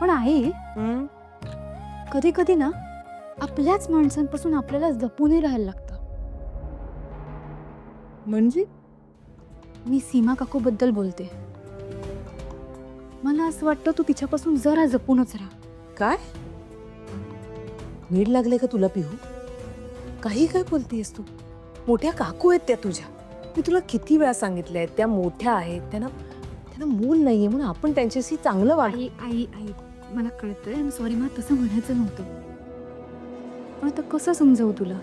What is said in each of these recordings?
पण आई कधी कधी ना आपल्याच माणसांपासून आपल्याला जपूनही राहायला लागतं. म्हणजे मी सीमा काकू बद्दल बोलते. मला असं वाटतं तू तिच्यापासून जरा जपूनच राहा. काय नीड लागले का तुला पिहू? काही काय बोलतेस तू? मोठ्या काकू आहेत त्या तुझ्या. मी तुला किती वेळा सांगितलंय त्या मोठ्या आहेत, त्यांना त्यांना मूल नाहीये म्हणून आपण त्यांच्याशी चांगलं वाग. आई आई आई मला कळतंय, आय एम सॉरी, मला तसं म्हणायचं नव्हतं. पण आता कसं समजावू तुला?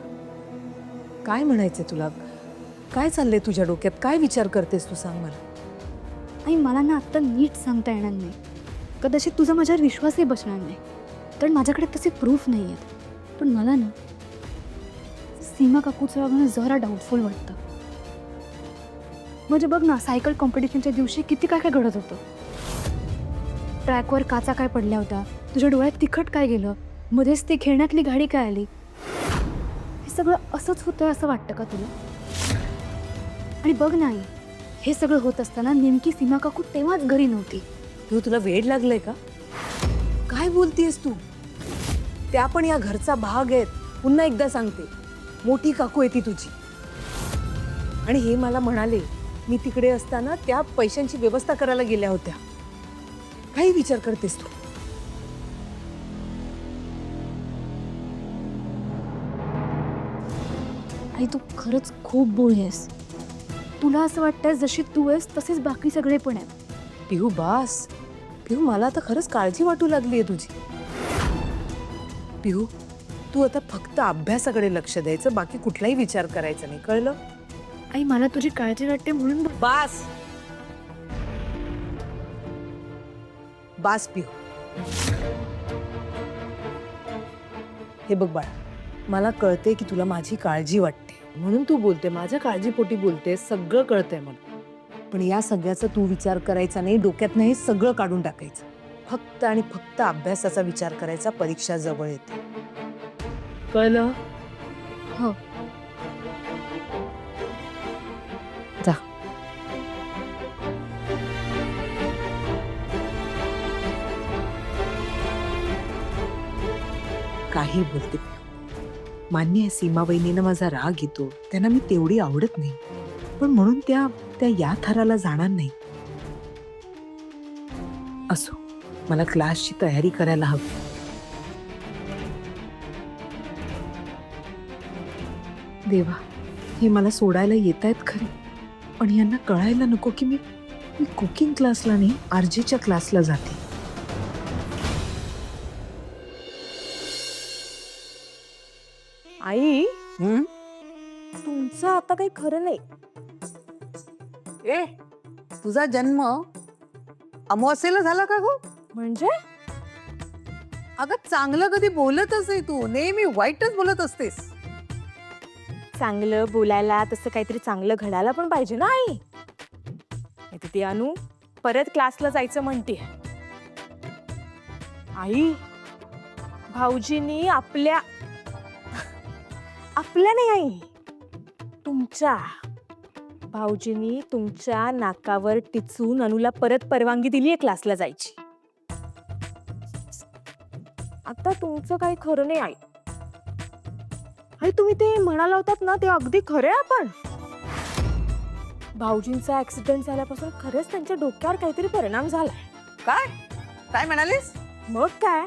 काय म्हणायचंय तुला? काय चाललंय तुझ्या डोक्यात? काय विचार करतेस तू, सांग मला. आई मला ना आत्ता नीट सांगता येणार नाही. कदाचित तुझा माझ्यावर विश्वासही बसणार नाही, कारण माझ्याकडे तसे प्रूफ नाही आहेत. पण मला ना सीमा काकूचं वागणं जरा डाऊटफुल वाटतं. म्हणजे बघ ना, सायकल कॉम्पिटिशनच्या दिवशी किती काय काय घडत होतं. ट्रॅकवर काचा काय पडल्या होत्या, तुझ्या डोळ्यात तिखट काय गेलं, मध्येच ती खेळण्यातली गाडी काय आली. हे सगळं असंच होतं असं वाटतं का तुला? आणि बघ नाही, हे सगळं होत असताना नेमकी सीमा काकू तेव्हाच घरी नव्हती. तू तुला वेड लागलंय का? काय बोलतेस तू? त्या पण या घरचा भाग आहेत. पुन्हा एकदा सांगते, मोठी काकू आहे ती तुझी. आणि हे मला म्हणाले, मी तिकडे असताना त्या पैशांची व्यवस्था करायला गेल्या होत्या. काही विचार करतेस तू? आई तू खरंच खूप बोळी आहेस. तुला असं वाटतंय जशी तू आहेस तसेच बाकी सगळे पण आहेत. पिहू बास. पिहू मला आता खरंच काळजी वाटू लागली आहे तुझी. पिहू तू आता फक्त अभ्यासाकडे लक्ष द्यायचं, बाकी कुठलाही विचार करायचा नाही, कळलं? आई मला तुझी काळजी वाटते म्हणून बास. बास पिहू. हे बघ बाळा, मला कळते की तुला माझी काळजी वाटते म्हणून तू बोलते, माझ्या काळजीपोटी बोलते, सगळं कळतंय मला. पण या सगळ्याचा तू विचार करायचा नाही, डोक्यात नाही सगळं काढून टाकायचं. फक्त आणि फक्त अभ्यासाचा विचार करायचा, परीक्षा जवळ येते, कळलं? हो. जा. काही बोलते. मान्य आहे, सीमा वहिनीनं माझा राग येतो, त्यांना मी तेवढी आवडत नाही, पण म्हणून त्या त्या या थराला जाणार नाही. असो, मला क्लासची तयारी करायला हवी. देवा, हे मला सोडायला येत आहेत खरे, पण यांना कळायला नको की मी कुकिंग क्लासला नाही, आरजेच्या क्लासला जाते. आई तुमचं आता काही खरं नाही. ए, तुझा जन्म अमावास्येला झाला का गो? म्हणजे अगं चांगलं कधी बोलतच आहे तू, नेहमी वाईटच बोलत असतेस. चांगलं बोलायला तसं काहीतरी चांगलं घडायला पण पाहिजे ना आई. नाहीतर ती अनु परत क्लासला जायचं म्हणते. आई भाऊजींनी आपल्या नाही आई, तुमच्या भाऊजींनी तुमच्या नाकावर टिचून अनुला परत परवानगी दिली आहे क्लासला जायची. आता तुमचं काही खरं नाही आई. आई तुम्ही ते म्हणाला होतात ना, ते अगदी खरे आहे. पण भाऊजींचा ऍक्सिडेंट झाल्यापासून खरंच त्यांच्या डोक्यावर काहीतरी परिणाम झालाय. काय काय म्हणालीस? मग काय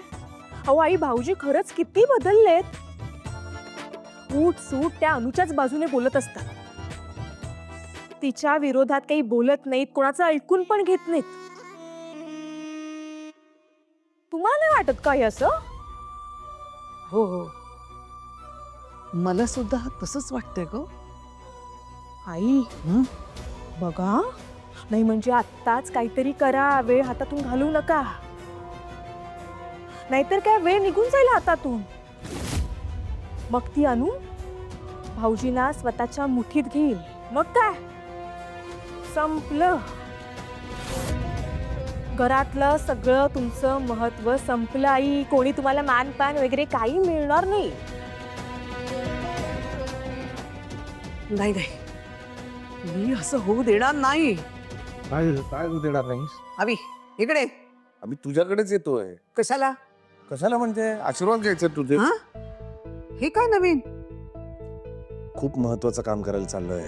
अहो आई, भाऊजी खरंच किती बदललेत. उठ सूट त्या अनुच्याच बाजूने बोलत असतात. तिच्या विरोधात काही बोलत नाहीत, कोणाचं ऐकून पण घेत नाहीत. तुम्हाला नाही वाटत काय असं? हो हो, मला सुद्धा तसंच वाटतंय ग. आई बघा, नाही म्हणजे आत्ताच काहीतरी करा, वेळ हातातून घालवू नका, नाहीतर काय वेळ निघून जाईल हातातून. मग ती अनु भाऊजींना स्वतःच्या मुठीत घेईल, मग काय संपलं. घरातलं सगळं तुमचं महत्व संपलं आई. कोणी तुम्हाला मानपान वगैरे काही मिळणार नाही. नाही नाही, मी असं होऊ देणार नाही. काय झालं? काय होऊ देणार नाहीस? अभि इकडे. आम्ही तुझ्याकडेच येतोय. कशाला? कशाला म्हणजे आशीर्वाद घ्यायचे तुझे. हा? हे काय नवीन? खूप महत्वाचं काम करायला चाललोय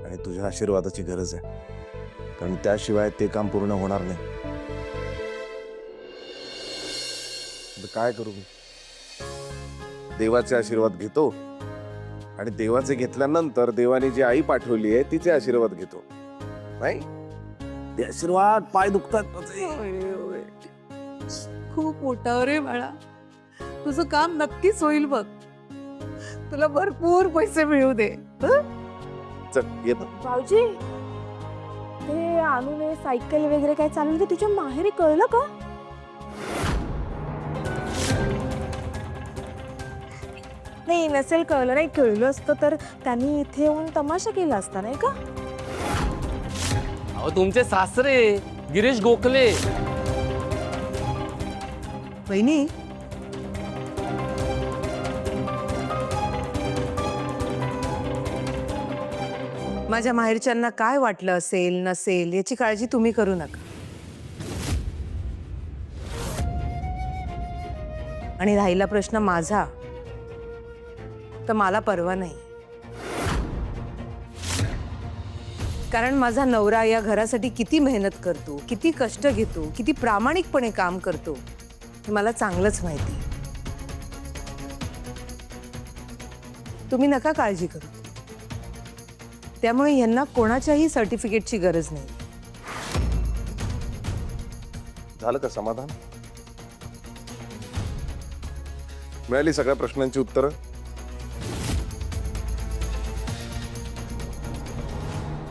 आणि तुझ्या आशीर्वादाची गरज आहे, कारण त्याशिवाय ते काम पूर्ण होणार नाही. आता काय करू मी? देवाचे आशीर्वाद घेतो आणि देवाचे घेतल्यानंतर देवाने जी आई पाठवली आहे तिचे आशीर्वाद घेतो. नाही ते आशीर्वाद पाय दुखतात माझे. खूप मोठा रे बाळा. तुझं काम नक्कीच होईल बघ. तुला भरपूर पैसे मिळू दे. चल येतो. भाऊजी ते अनुने सायकल वगैरे काय चालवली ते तुझ्या माहेरी कळलं का? नाही नसेल कळलं. नाही कळलं असतं तर त्यांनी इथे येऊन तमाशा केला असता नाही का? अहो तुमचे सासरे गिरीश गोखले. बहिणी, माझ्या माहेरच्यांना काय वाटलं असेल नसेल याची काळजी तुम्ही करू नका. आणि राहिला प्रश्न माझा, तर मला परवा नाही. कारण माझा नवरा या घरासाठी किती मेहनत करतो, किती कष्ट घेतो, किती प्रामाणिकपणे काम करतो हे मला चांगलंच माहिती. तुम्ही नका काळजी करू. त्यामुळे यांना कोणाच्याही सर्टिफिकेटची गरज नाही. झालं का समाधान? मिळाली सगळ्या प्रश्नांची उत्तरं?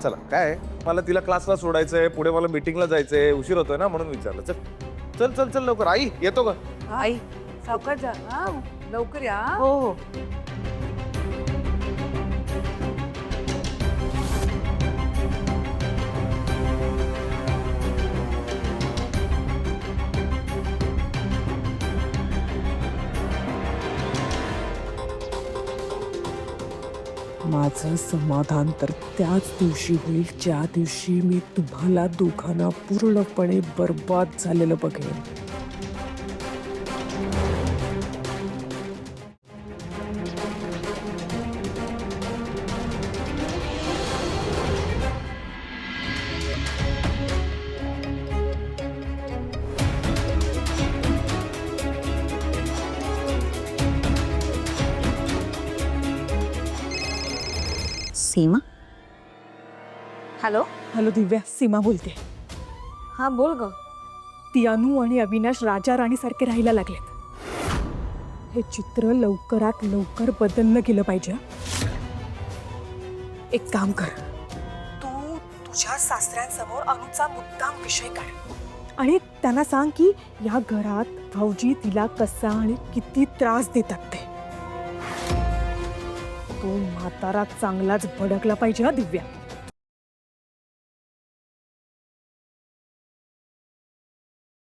चला काय मला तिला क्लासला सोडायचंय, पुढे मला मीटिंगला जायचंय, उशीर होतोय ना म्हणून विचारलं. चल चल चल चल लवकर. आई येतो का? आई सावकाश जा. हा, लवकर या. हो हो. माझं समाधान तर त्याच दिवशी होईल ज्या दिवशी मी तुम्हाला दोघांना पूर्णपणे बर्बाद झालेलं बघेन. सीमा. हॅलो हॅलो दिव्या, सीमा बोलते. हा बोल ग. ती अनु आणि अविनाश राजा राणी सारखे राहायला लागलेत. हे चित्र लवकरात लवकर बदललं गेलं पाहिजे. एक काम कर, तू तुझ्या सासऱ्यांसमोर अनुचा मुद्दाम विषय काढ आणि त्यांना सांग की या घरात भाऊजी तिला कसा आणि किती त्रास देतात ते. तो म्हातारा चांगलाच भडकला पाहिजे हा दिव्या.